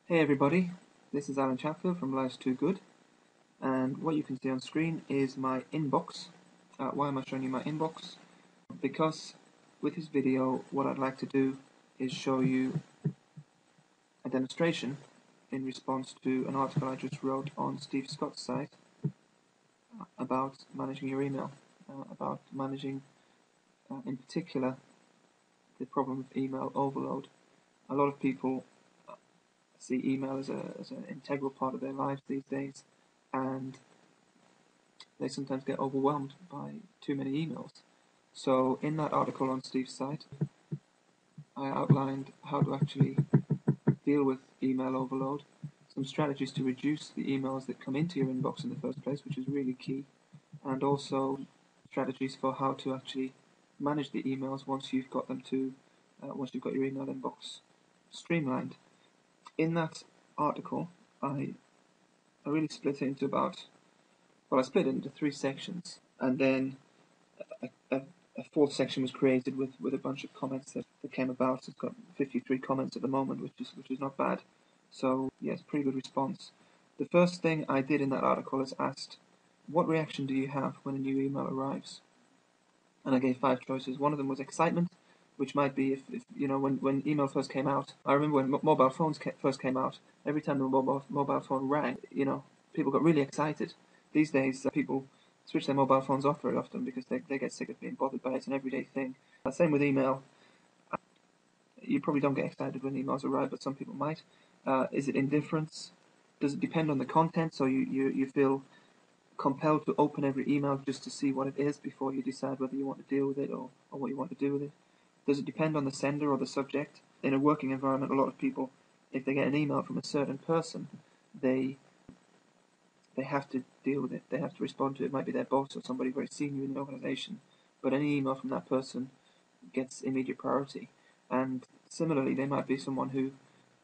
Hey everybody, this is Alan Chatfield from Life's Too Good, and what you can see on screen is my inbox. Why am I showing you my inbox? Because with this video what I'd like to do is show you a demonstration in response to an article I just wrote on Steve Scott's site about managing your email, about managing in particular the problem of email overload. A lot of people see email as an integral part of their lives these days, and they sometimes get overwhelmed by too many emails. So in that article on Steve's site, I outlined how to actually deal with email overload, some strategies to reduce the emails that come into your inbox in the first place, which is really key, and also strategies for how to actually manage the emails once you've got your email inbox streamlined. In that article, I really split it into I split it into 3 sections, and then a 4th section was created with a bunch of comments that came about. It's got 53 comments at the moment, which is not bad. So yes, pretty good response. The first thing I did in that article is asked, what reaction do you have when a new email arrives? And I gave 5 choices. One of them was excitement, which might be if when email first came out. I remember when mobile phones first came out. Every time the mobile phone rang, people got really excited. These days, people switch their mobile phones off very often because they get sick of being bothered by it. It's an everyday thing. Same with email. You probably don't get excited when emails arrive, but some people might. Is it indifference? Does it depend on the content? So you feel compelled to open every email just to see what it is before you decide whether you want to deal with it or what you want to do with it? Does it depend on the sender or the subject? In a working environment, a lot of people, if they get an email from a certain person, they have to deal with it. They have to respond to it. It might be their boss or somebody very senior in the organization, but any email from that person gets immediate priority. And similarly, they might be someone who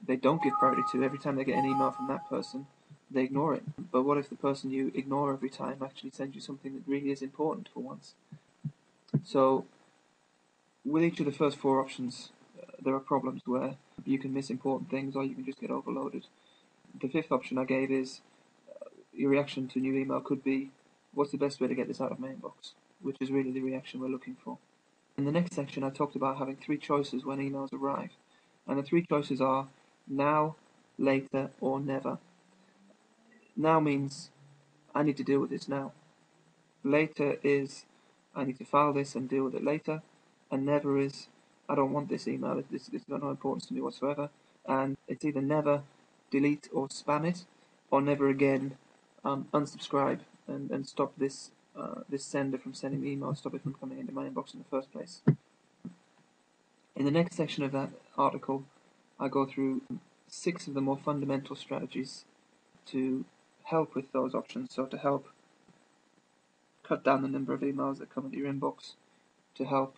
they don't give priority to. Every time they get an email from that person, they ignore it. But what if the person you ignore every time actually sends you something that really is important for once? So with each of the first 4 options, there are problems where you can miss important things or you can just get overloaded. The 5th option I gave is your reaction to a new email could be, what's the best way to get this out of my inbox? Which is really the reaction we're looking for. In the next section, I talked about having 3 choices when emails arrive. And the 3 choices are now, later, or never. Now means I need to deal with this now. Later is I need to file this and deal with it later. And never is I don't want this email. It's got no importance to me whatsoever. And it's either never, delete or spam it, or never again, unsubscribe and stop this sender from sending the email, stop it from coming into my inbox in the first place. In the next section of that article, I go through 6 of the more fundamental strategies to help with those options. So to help cut down the number of emails that come into your inbox, to help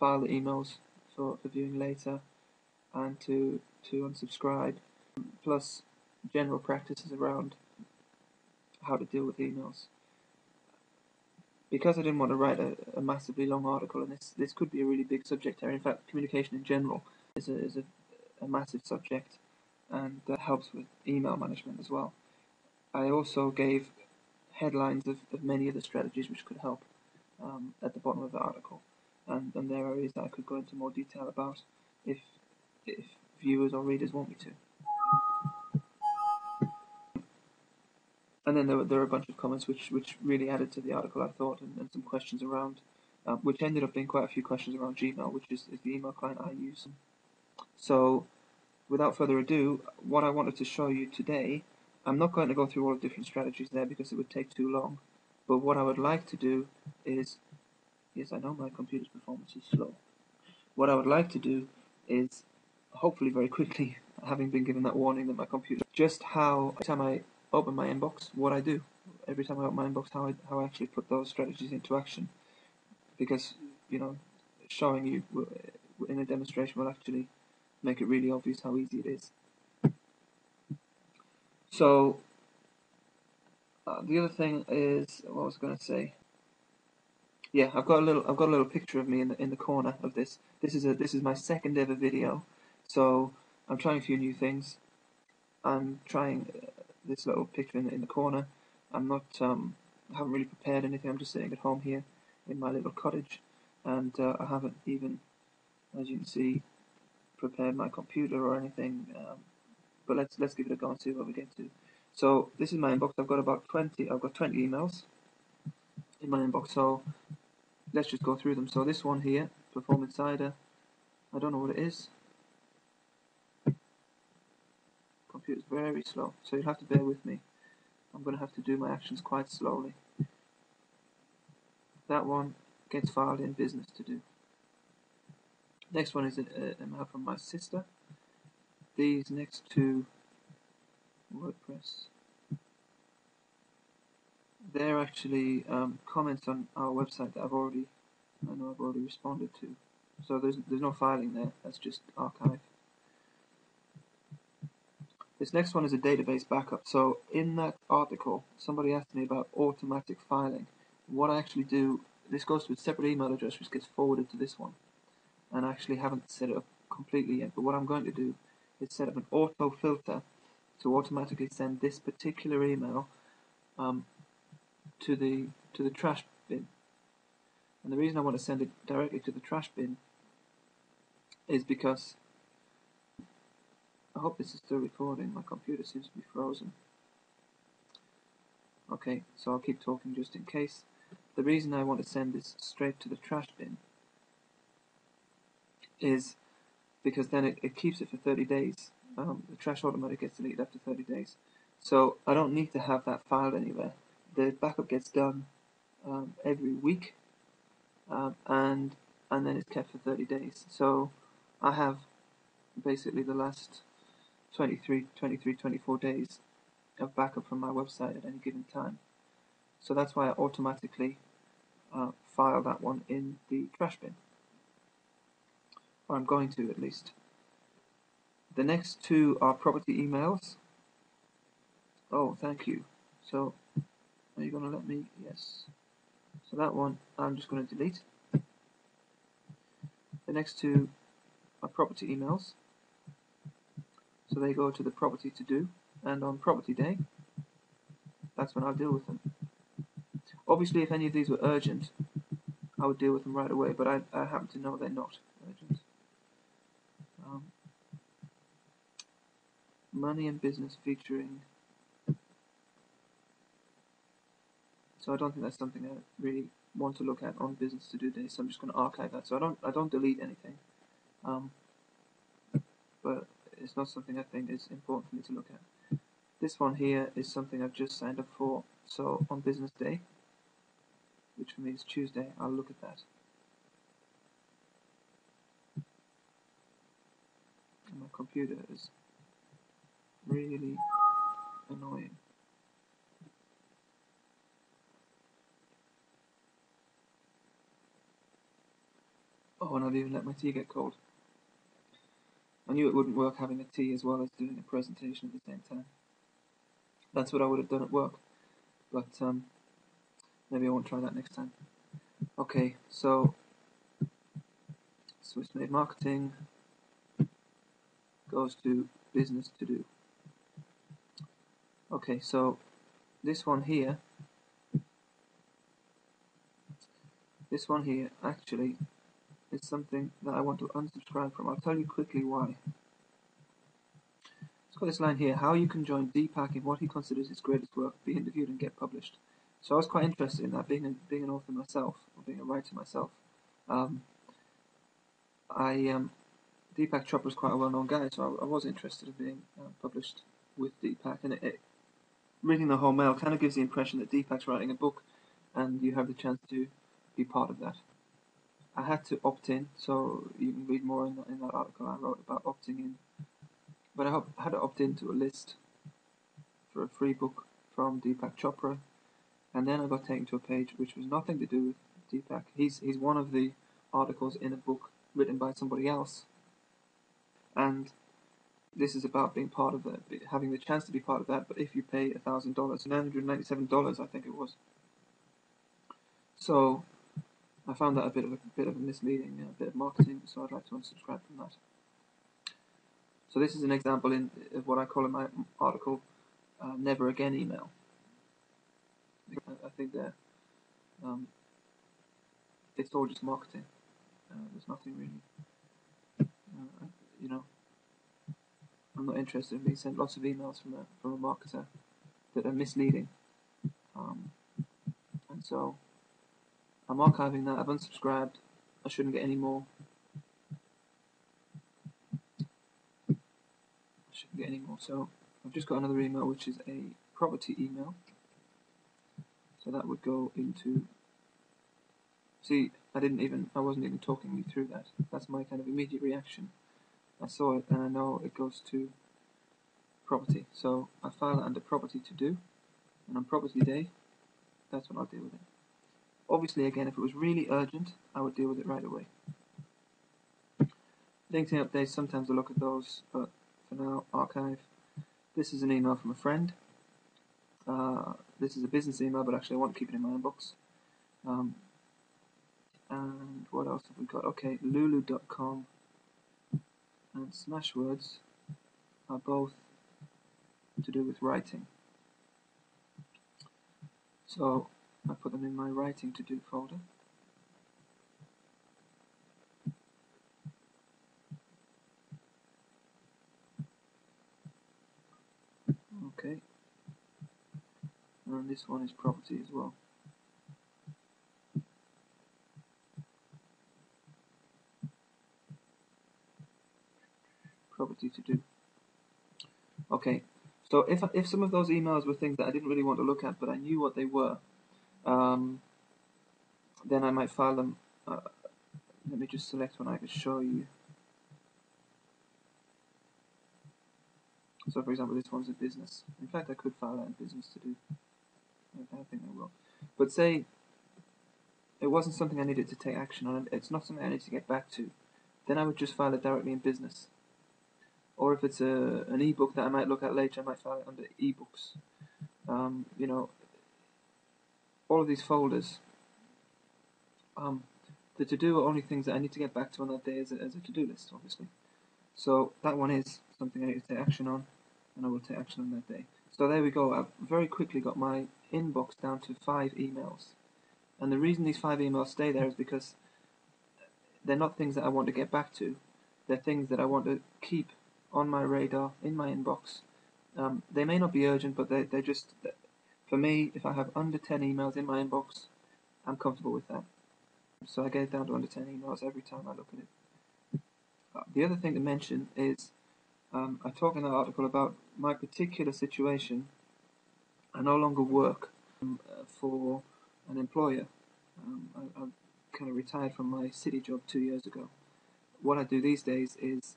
file the emails for viewing later, and to unsubscribe, plus general practices around how to deal with emails. Because I didn't want to write a massively long article, and this could be a really big subject area. In fact, communication in general is a massive subject, and helps with email management as well. I also gave headlines of many of the strategies which could help at the bottom of the article, and there are areas that I could go into more detail about if viewers or readers want me to. And then there were a bunch of comments which really added to the article, I thought, and some questions around, which ended up being quite a few questions around Gmail, which is the email client I use. So without further ado, what I wanted to show you today, I'm not going to go through all the different strategies there because it would take too long, but what I would like to do is, yes, I know my computer's performance is slow. What I would like to do is, hopefully very quickly, having been given that warning that my computer, just how every time I open my inbox, what I do. Every time I open my inbox, how I actually put those strategies into action. Because, showing you in a demonstration will actually make it really obvious how easy it is. So, the other thing is, what was I going to say? Yeah, I've got a little picture of me in the corner of this. This is my 2nd ever video, so I'm trying a few new things. I'm trying this little picture in the corner. I'm not, I haven't really prepared anything. I'm just sitting at home here in my little cottage, and I haven't even, as you can see, prepared my computer or anything. But let's give it a go and see what we get to. So this is my inbox. I've got 20 emails in my inbox. So let's just go through them. So this one here, Perform Insider, I don't know what it is. Computer's very slow, so you'll have to bear with me. I'm going to have to do my actions quite slowly. That one gets filed in business to do. Next one is a mail from my sister. These next two, WordPress, they're actually comments on our website that I've already responded to. So there's no filing there. That's just archive. This next one is a database backup. So in that article, somebody asked me about automatic filing. What I actually do, this goes to a separate email address which gets forwarded to this one. And I actually haven't set it up completely yet. But what I'm going to do is set up an auto filter to automatically send this particular email to the trash bin. And the reason I want to send it directly to the trash bin is because I hope this is still recording. My computer seems to be frozen. Okay, so I'll keep talking just in case. The reason I want to send this straight to the trash bin is because then it keeps it for 30 days. The trash automatically gets deleted after 30 days. So I don't need to have that filed anywhere. The backup gets done every week, and then it's kept for 30 days. So I have basically the last 24 days of backup from my website at any given time. So that's why I automatically file that one in the trash bin. Or I'm going to, at least. The next two are property emails. Oh, thank you. So, are you going to let me? Yes. So that one I'm just going to delete. The next two are property emails. So they go to the property to do, and on property day, that's when I'll deal with them. Obviously, if any of these were urgent, I would deal with them right away, but I happen to know they're not urgent. Money and business featuring. So I don't think that's something I really want to look at on business to do day. So I'm just going to archive that. So I don't delete anything. But it's not something I think is important for me to look at. This one here is something I've just signed up for. So on business day, which for me is Tuesday, I'll look at that. And my computer is really annoying. Oh, and I've even let my tea get cold. I knew it wouldn't work having a tea as well as doing a presentation at the same time. That's what I would have done at work, but maybe I won't try that next time. Okay, so Swiss Made Marketing goes to business to do. Okay, so this one here actually is something that I want to unsubscribe from. I'll tell you quickly why. It's got this line here: how you can join Deepak in what he considers his greatest work, be interviewed and get published. So I was quite interested in that, being an author myself, or being a writer myself. Deepak Chopra is quite a well-known guy, so I was interested in being published with Deepak, and reading the whole mail kind of gives the impression that Deepak's writing a book, and you have the chance to be part of that. I had to opt in, so you can read more in that article I wrote about opting in. But I had to opt into a list for a free book from Deepak Chopra, and then I got taken to a page which was nothing to do with Deepak. He's one of the articles in a book written by somebody else, and this is about being part of that, having the chance to be part of that. But if you pay $1,000, $997, I think it was. So I found that a bit of a misleading, a bit of marketing. So I'd like to unsubscribe from that. So this is an example of what I call in my article, never again email. I think that it's all just marketing. There's nothing really, you know, I'm not interested in being sent lots of emails from a marketer that are misleading. And so I'm archiving that. I've unsubscribed. I shouldn't get any more. So I've just got another email, which is a property email. So that would go into. See, I wasn't even talking you through that. That's my kind of immediate reaction. I saw it and I know it goes to property. So I file it under property to do, and on property day, that's when I'll deal with it. Obviously, again, if it was really urgent, I would deal with it right away. LinkedIn updates, sometimes I look at those, but for now, archive. This is an email from a friend. This is a business email, but actually I want to keep it in my inbox. And what else have we got? Okay, lulu.com and Smashwords are both to do with writing. So I put them in my writing to do folder. Okay. And this one is property as well. Property to do. Okay. So if some of those emails were things that I didn't really want to look at, but I knew what they were, then I might file them. Let me just select one I can show you. So for example, this one's a business. In fact, I could file that in business to do. I think I will. But say it wasn't something I needed to take action on, it's not something I need to get back to, then I would just file it directly in business. Or if it's an ebook that I might look at later, I might file it under ebooks. You know, all of these folders, the to-do are only things that I need to get back to on that day as a to-do list, obviously. So that one is something I need to take action on, and I will take action on that day. So there we go. I've very quickly got my inbox down to 5 emails. And the reason these 5 emails stay there is because they're not things that I want to get back to. They're things that I want to keep on my radar, in my inbox. They may not be urgent, but they're just, for me, if I have under 10 emails in my inbox, I'm comfortable with that. So I get it down to under 10 emails every time I look at it. The other thing to mention is, I talk in that article about my particular situation. I no longer work for an employer. I kind of retired from my city job 2 years ago. What I do these days is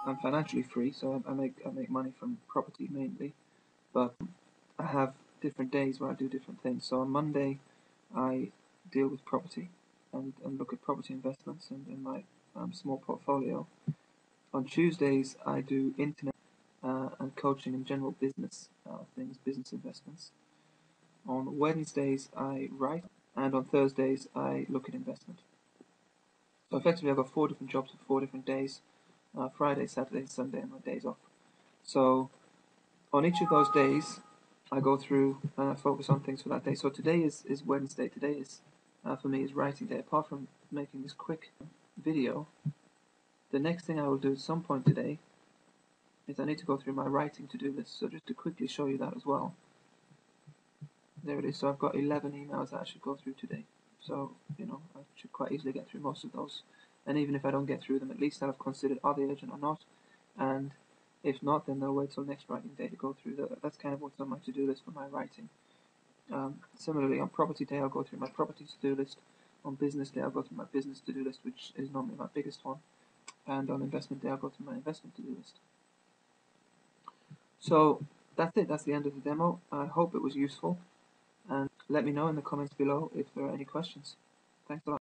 I'm financially free, so I make money from property mainly, but I have different days where I do different things. So on Monday, I deal with property and look at property investments and my small portfolio. On Tuesdays, I do internet and coaching and general business things, business investments. On Wednesdays, I write, and on Thursdays, I look at investment. So effectively, I've got 4 different jobs for 4 different days. Friday, Saturday, Sunday, and my days off. So on each of those days, I go through and I focus on things for that day. So today is Wednesday. Today is, for me, is writing day. Apart from making this quick video, the next thing I will do at some point today is I need to go through my writing to-do list. So just to quickly show you that as well. There it is. So I've got 11 emails that I should go through today. So, you know, I should quite easily get through most of those. And even if I don't get through them, at least I'll have considered are they urgent or not. And if not, then they'll wait till next writing day to go through. That's kind of what's on my to-do list for my writing. Similarly, on property day, I'll go through my property to-do list. On business day, I'll go through my business to-do list, which is normally my biggest one. And on investment day, I'll go through my investment to-do list. So that's it. That's the end of the demo. I hope it was useful. And let me know in the comments below if there are any questions. Thanks a lot.